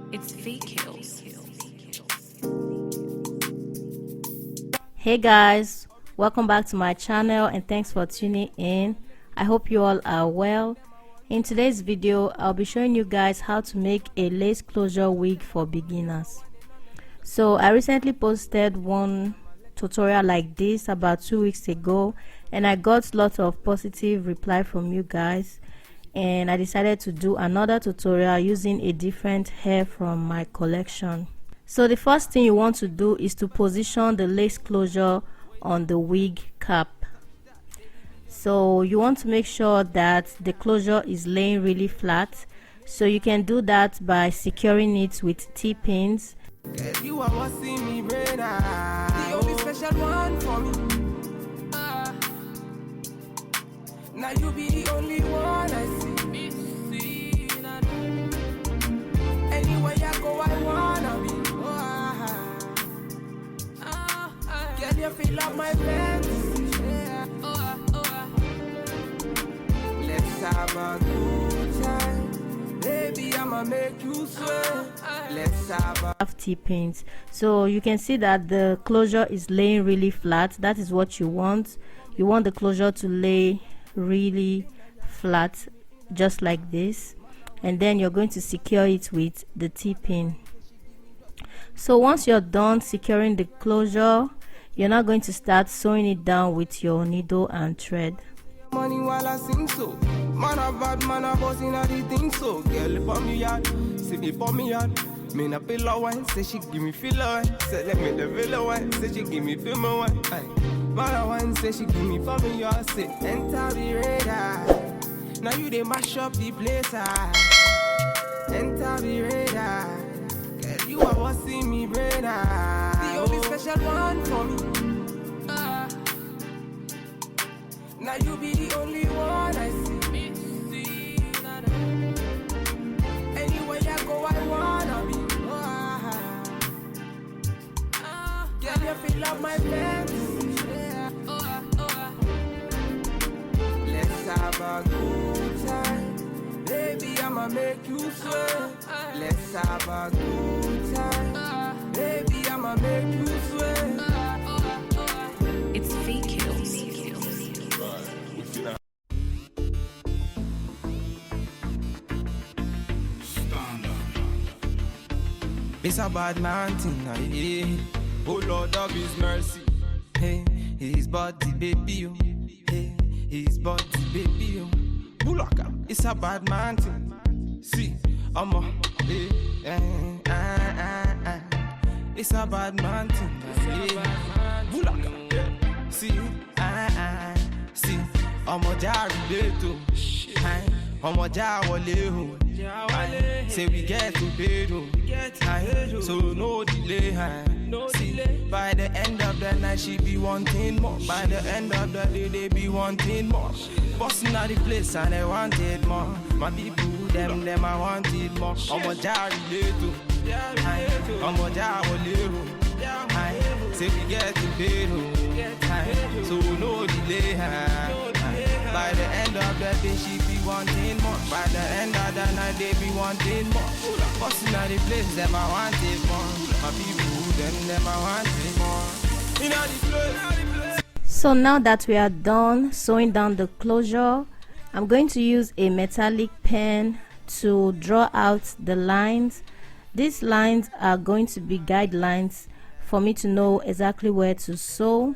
It's fake kills. Hey guys, welcome back to my channel and thanks for tuning in. I hope you all are well. In today's video, I'll be showing you guys how to make a lace closure wig for beginners. So I recently posted one tutorial like this about 2 weeks ago and I got lots of positive reply from you guys, and I decided to do another tutorial using a different hair from my collection. So the first thing you want to do is to position the lace closure on the wig cap. So you want to make sure that the closure is laying really flat. So you can do that by securing it with T-pins. You are what's in me brain, the only special one for me. Now you be the only one I see. Anywhere I go, I wanna be. Can you feel up my fantasy? Let's have a good time. Baby, I'ma make you sweat. Let's have T-pins. So you can see that the closure is laying really flat. That is what you want. You want the closure to lay really flat, just like this, and then you're going to secure it with the T-pin. So once you're done securing the closure, you're now going to start sewing it down with your needle and thread. Money while I sing so. Man a bad man a boss in a the thing so. Girl for me yard, see me for me yard. Me na pillow wine, say she give me feel wine. Say let me the pillow wine, say she give me feel my wine. Man a wine, say she give me for me yard. Say enter the radar. Now you they mash up the place. Enter the radar. Girl you are what's in me brain. The only special one for me. Now you be the only one I see. Anywhere I go, I wanna be. Can you feel up my fantasy? Let's have a good time. Baby, I'ma make you sweat. Let's have a good time. Baby, I'ma make you sweat. It's fake kills. It's a bad man thing, yeah. Oh Lord of His mercy. Hey, His body, baby, oh. Hey, His body, baby, oh. Bulaka, it's a bad man thing. See, I'm a, hey, it's a bad man thing, yeah. Bulaka, yeah. See, see, I'm a jar beto. I'm a jar wale. Say we get to bed, so no delay. See, by the end of the night she be wanting more. By the end of the day they be wanting more. Bossing at the place and they wanted more. My people, them I wanted more. I'm a jar little, I'm a jar little. Say we get to bed, so no delay. By the end of the day she be wanting more. By the end of the night they be wanting more. Bossing at the place, them I wanted more. My people, them I wanted more. In the place. So now that we are done sewing down the closure, I'm going to use a metallic pen to draw out the lines. These lines are going to be guidelines for me to know exactly where to sew.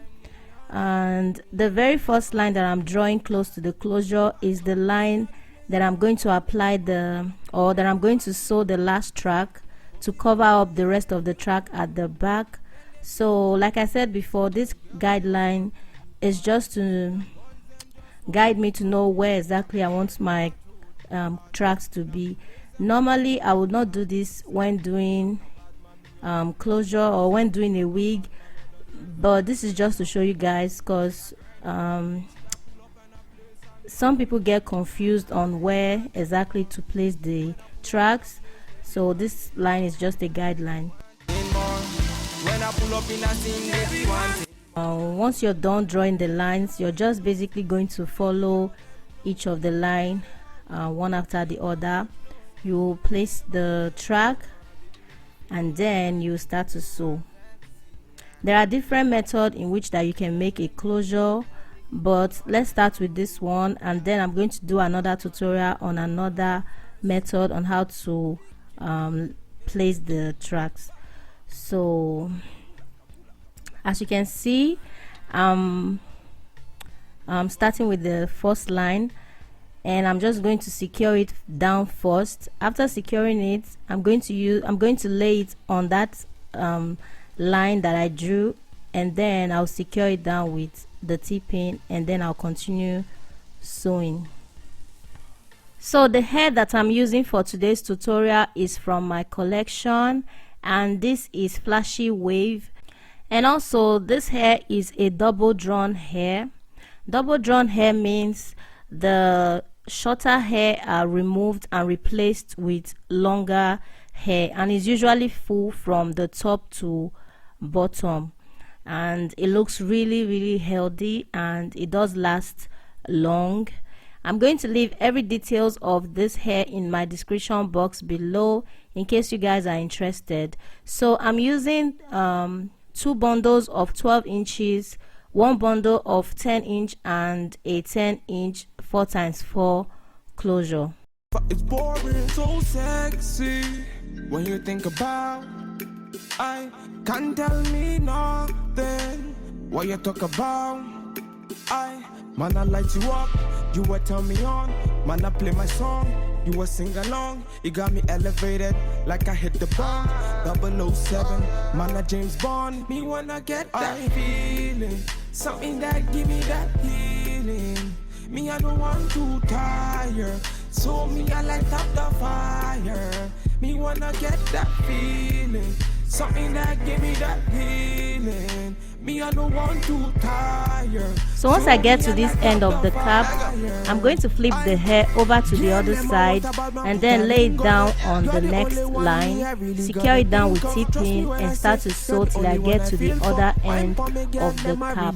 And the very first line that I'm drawing close to the closure is the line that I'm going to apply that I'm going to sew the last track to cover up the rest of the track at the back. So like I said before, this guideline is just to guide me to know where exactly I want my tracks to be. Normally I would not do this when doing closure or when doing a wig, but this is just to show you guys, because some people get confused on where exactly to place the tracks. So this line is just a guideline. Once you're done drawing the lines, you're just basically going to follow each of the line one after the other. You place the track and then you start to sew. There are different methods in which that you can make a closure, but let's start with this one, and then I'm going to do another tutorial on another method on how to place the tracks. So as you can see, I'm starting with the first line, and I'm just going to secure it down first. After securing it, I'm going to lay it on that line that I drew, and then I'll secure it down with the T-pin, and then I'll continue sewing. So the hair that I'm using for today's tutorial is from my collection, and this is Flashy Wave. And also this hair is a double drawn hair. Double drawn hair means the shorter hair are removed and replaced with longer hair, and is usually full from the top to bottom, and it looks really healthy, and it does last long. I'm going to leave every details of this hair in my description box below in case you guys are interested. So I'm using 2 bundles of 12 inches, 1 bundle of 10 inch, and a 10 inch 4x4 closure. It's boring, so sexy when you think about. I can't tell me nothing. What you talk about? Man, I light you up. You will tell me on. Man, I play my song. You will sing along. You got me elevated like I hit the bomb. 007, man, I James Bond. Me wanna get that feeling, something that give me that healing. Me, I don't want to tire, so me, I light up the fire. Me wanna get that feeling, something that give me that healing. Me, I don't want to tire. So once I get to this end of the cap, I'm going to flip the hair over to the other side and then lay it down on the next line, secure it down with T-pin, and start to sew till I get to the other end of the cap.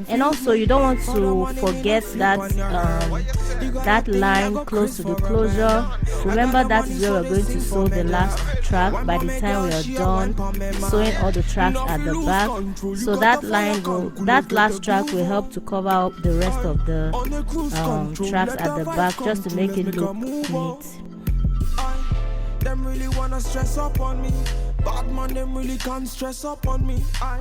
And also you don't want to forget that that line close to the closure. Remember, that is where we're going to sew the last track by the time we are done sewing all the tracks at the back. So that last track will help to cover up the rest of the tracks at the back, just to make it look neat. Them really wanna stress up on me. Bad man, them really can't stress up on me. I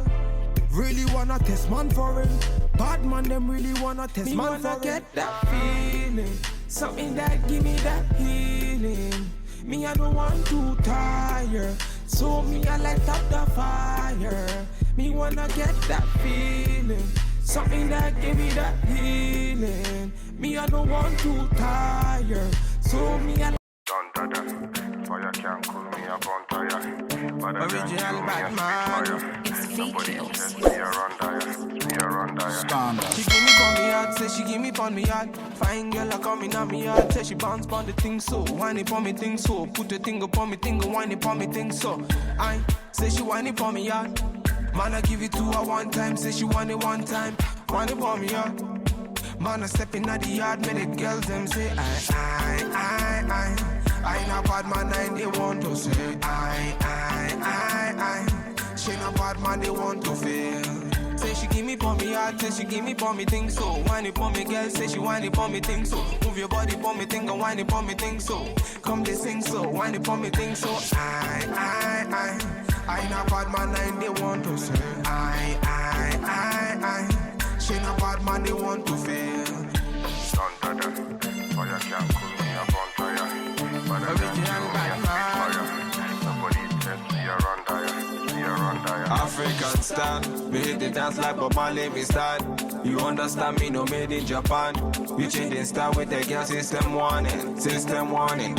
really wanna test man for it. Bad man, them really wanna test man for it. Get that feeling, something that give me that healing. Me, I don't want to tire, so me, I light up the fire. Me wanna get that feeling, something that give me that healing. Me, I don't want to tire, so me, I fire can't cool me up on tire. Original Batman. It's V-Kills. She give me on me heart, say she give me on me heart. Fine girl, I come in on me heart, say she bounce on the thing so. Whine it on me thing so. Put the thing upon me thing, whine it on me thing so. I say she whine it on me heart. Man, I give it to her one time, say she want it one time. Whine it on me heart. Man, I step in at the yard, make the girls them say I not bad man, and they want to say she not bad man, they want to feel. Say she give me for me heart, say she give me for me thing so. Whine it for me girl, say she whine it for me thing so. Move your body for me thing and whine it for me thing so. Come they sing so, whine it for me thing so. I not bad man, and they want to say she not bad man, they want to feel. Fire can't cool me up on tire. Original Batman. African style, me hit the dance like Bob Marley, me style. You understand me, no made in Japan. We changing style with the girl, system warning.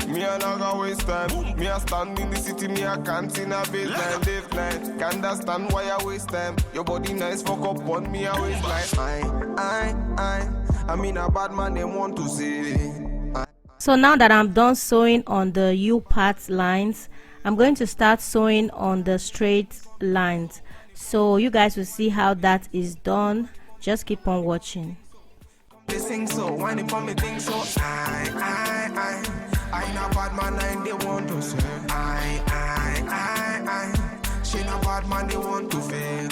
Me a not gonna waste time. Me a stand in the city, me a can't in a baseline, live night. Can't understand why I waste time. Your body nice, fuck up on me, I waste like I mean a bad man, they want to see. So now that I'm done sewing on the U part lines, I'm going to start sewing on the straight lines. So you guys will see how that is done. Just keep on watching. They sing so, whine it for me thing so. I not bad man, and they want to say and they want to fail.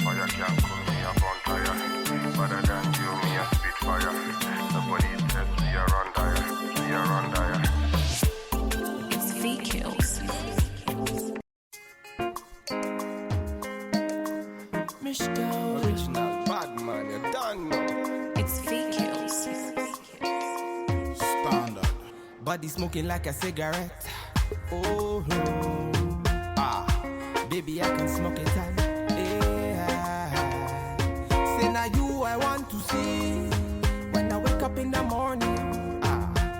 Fire can't cool me a bonfire. Better than you, me a spitfire. Nobody says we are on dire. We are on dire. It's VKills. Original bad man, you don't know. It's VKills. Standard. Body smoking like a cigarette. Oh, baby, I can smoke it all. Yeah. Say now you I want to see when I wake up in the morning.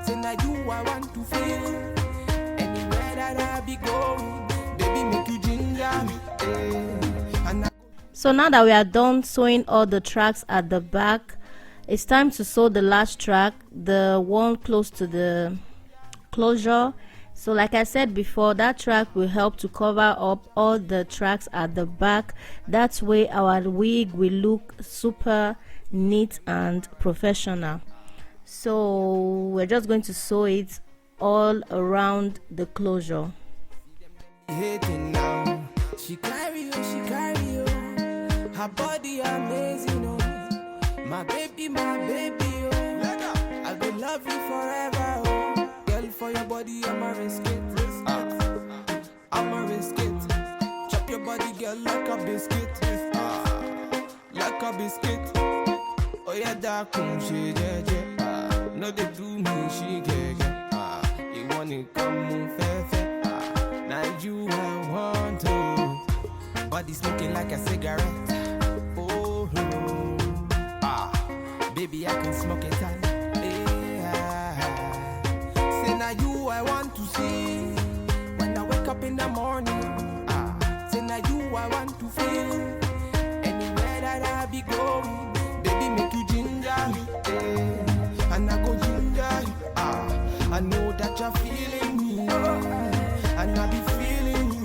Say now you I want to feel anywhere that I be going. Baby, make you ginger me. And So now that we are done sewing all the tracks at the back, it's time to sew the last track, the one close to the closure. So like I said before, that track will help to cover up all the tracks at the back. That way our wig will look super neat and professional. So we're just going to sew it all around the closure. hating now. She carry you. Her body amazing, oh. My baby, oh. I will love you forever, oh. Girl, for your body, I'm a risk it. I'm a risk it. Chop your body, girl, like a biscuit. Like a biscuit. Oh yeah, that she no they do me, she get. You wanna come move fair. Now you I want to. Body smoking like a cigarette. Oh, baby, I can smoke it all. Say now you I want to see when I wake up in the morning. Say now you I want to feel anywhere that I be going. Baby, make you ginger me, and I go ginger you. I know that you're feeling me, and I be feeling you.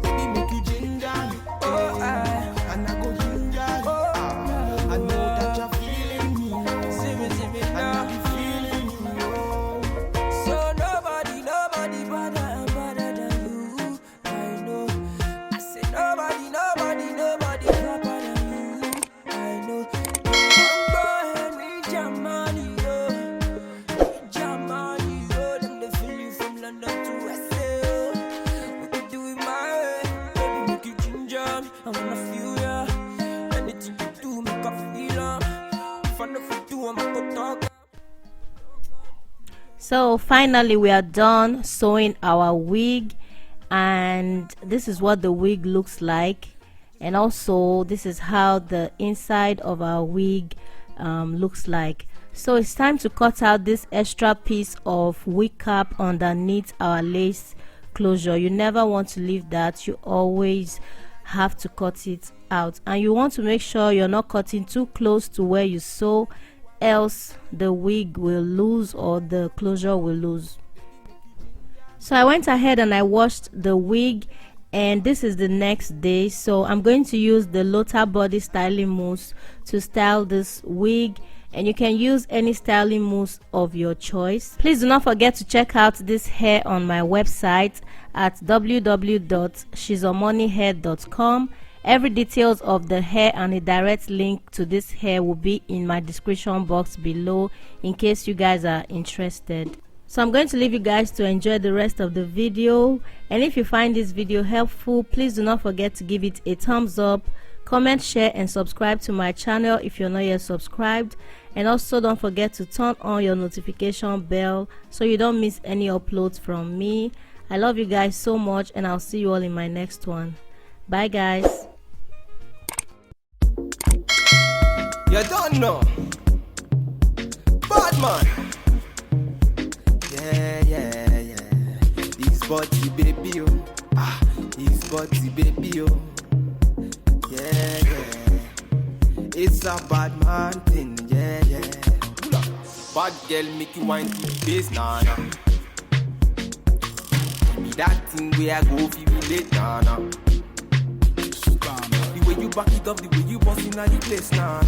Baby, make you ginger me, and I go ginger you. I know that you're feeling me, and I be feeling you. So nobody better than you. I know. I say nobody proper than you. I know. I wanna feel ya. Anything you do, make up feel ya. If I never do, I'm gonna talk. So finally we are done sewing our wig, and this is what the wig looks like, and also this is how the inside of our wig looks like. So it's time to cut out this extra piece of wig cap underneath our lace closure. You never want to leave that. You always have to cut it out, and you want to make sure you're not cutting too close to where you sew, else the wig will lose or the closure will lose. So I went ahead and I washed the wig, and this is the next day. So I'm going to use the Lotta body styling mousse to style this wig, and you can use any styling mousse of your choice. Please do not forget to check out this hair on my website at www.shizomonihair.com. Every details of the hair and a direct link to this hair will be in my description box below in case you guys are interested. So I'm going to leave you guys to enjoy the rest of the video, and if you find this video helpful, please do not forget to give it a thumbs up, comment, share and subscribe to my channel if you're not yet subscribed, and also don't forget to turn on your notification bell so you don't miss any uploads from me. I love you guys so much, and I'll see you all in my next one. Bye guys. You don't know. Bad man. Yeah. His body baby, oh. His body baby, oh. Yeah. It's a bad man thing, yeah. Bad girl make you wine to the face, nah. Give me that thing where I go feel late, nah. The way you back it up, the way you bustin' at the place, nah.